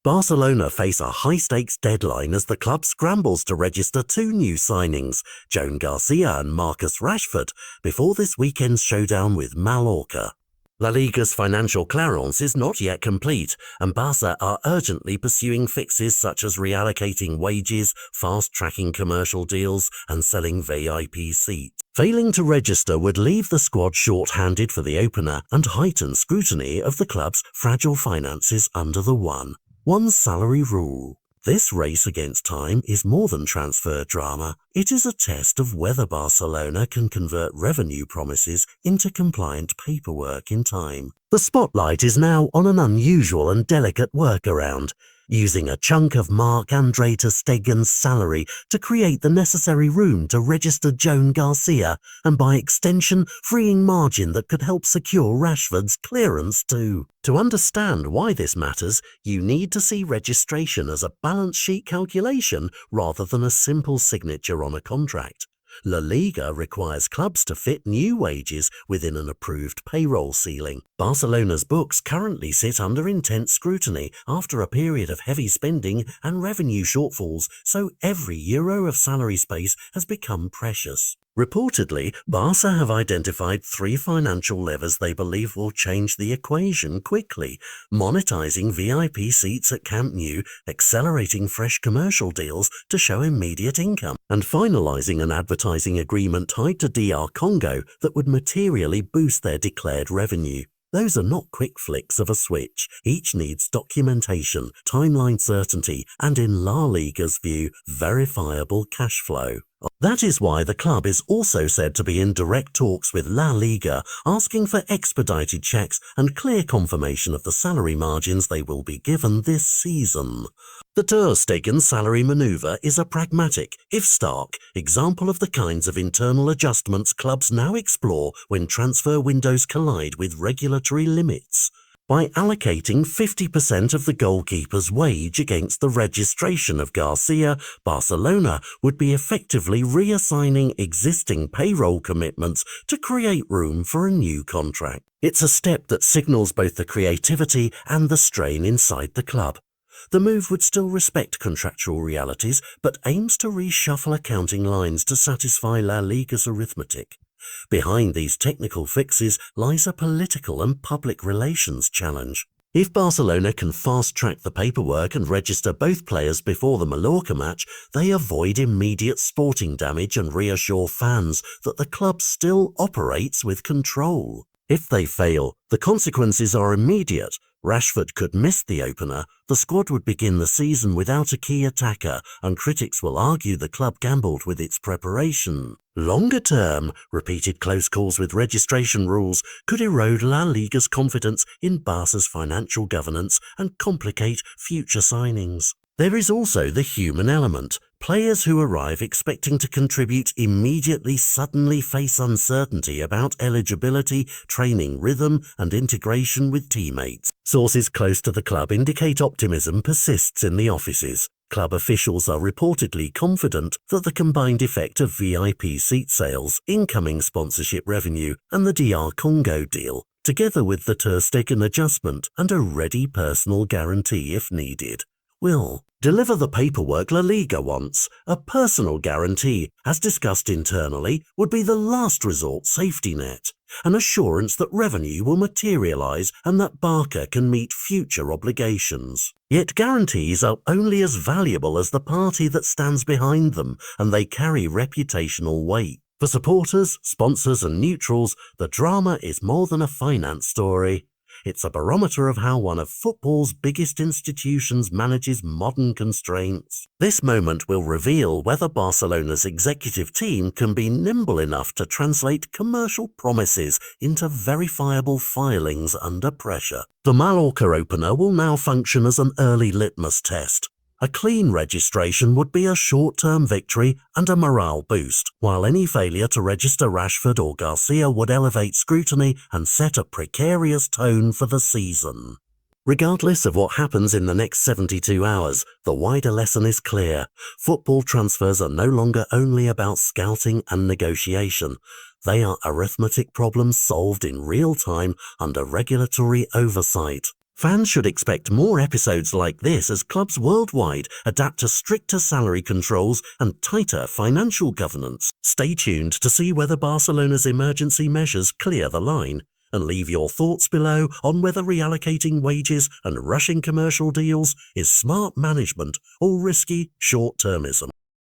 Barcelona face a high-stakes deadline as the club scrambles to register two new signings, Joan Garcia and Marcus Rashford, before this weekend's showdown with Mallorca. La Liga's financial clearance is not yet complete, and Barca are urgently pursuing fixes such as reallocating wages, fast-tracking commercial deals, and selling VIP seats. Failing to register would leave the squad short-handed for the opener and heighten scrutiny of the club's fragile finances under the one salary rule. This race against time is more than transfer drama. It is a test of whether Barcelona can convert revenue promises into compliant paperwork in time. The spotlight is now on an unusual and delicate workaround, using a chunk of Marc-Andre Ter Stegen's salary to create the necessary room to register Joan Garcia, and by extension freeing margin that could help secure Rashford's clearance too. To understand why this matters, you need to see registration as a balance sheet calculation rather than a simple signature on a contract. La Liga requires clubs to fit new wages within an approved payroll ceiling. Barcelona's books currently sit under intense scrutiny after a period of heavy spending and revenue shortfalls, so every euro of salary space has become precious. Reportedly, Barca have identified three financial levers they believe will change the equation quickly: monetizing VIP seats at Camp Nou, accelerating fresh commercial deals to show immediate income, and finalizing an advertising agreement tied to DR Congo that would materially boost their declared revenue. Those are not quick flicks of a switch. Each needs documentation, timeline certainty, and in La Liga's view, verifiable cash flow. That is why the club is also said to be in direct talks with La Liga, asking for expedited checks and clear confirmation of the salary margins they will be given this season. The Ter Stegen salary maneuver is a pragmatic, if stark, example of the kinds of internal adjustments clubs now explore when transfer windows collide with regulatory limits. By allocating 50% of the goalkeeper's wage against the registration of Garcia, Barcelona would be effectively reassigning existing payroll commitments to create room for a new contract. It's a step that signals both the creativity and the strain inside the club. The move would still respect contractual realities, but aims to reshuffle accounting lines to satisfy La Liga's arithmetic. Behind these technical fixes lies a political and public relations challenge. If Barcelona can fast-track the paperwork and register both players before the Mallorca match, they avoid immediate sporting damage and reassure fans that the club still operates with control. If they fail, the consequences are immediate. Rashford could miss the opener, the squad would begin the season without a key attacker, and critics will argue the club gambled with its preparation. Longer term, repeated close calls with registration rules could erode La Liga's confidence in Barca's financial governance and complicate future signings. There is also the human element. Players who arrive expecting to contribute immediately suddenly face uncertainty about eligibility, training rhythm, and integration with teammates. Sources close to the club indicate optimism persists in the offices. Club officials are reportedly confident that the combined effect of VIP seat sales, incoming sponsorship revenue, and the DR Congo deal, together with the Ter Stegen adjustment and a ready personal guarantee if needed, will deliver the paperwork La Liga wants. A personal guarantee, as discussed internally, would be the last resort safety net, an assurance that revenue will materialize and that Barca can meet future obligations. Yet guarantees are only as valuable as the party that stands behind them, and they carry reputational weight. For supporters, sponsors, and neutrals, the drama is more than a finance story. It's a barometer of how one of football's biggest institutions manages modern constraints. This moment will reveal whether Barcelona's executive team can be nimble enough to translate commercial promises into verifiable filings under pressure. The Mallorca opener will now function as an early litmus test. A clean registration would be a short-term victory and a morale boost, while any failure to register Rashford or Garcia would elevate scrutiny and set a precarious tone for the season. Regardless of what happens in the next 72 hours, the wider lesson is clear. Football transfers are no longer only about scouting and negotiation. They are arithmetic problems solved in real time under regulatory oversight. Fans should expect more episodes like this as clubs worldwide adapt to stricter salary controls and tighter financial governance. Stay tuned to see whether Barcelona's emergency measures clear the line, and leave your thoughts below on whether reallocating wages and rushing commercial deals is smart management or risky short-termism.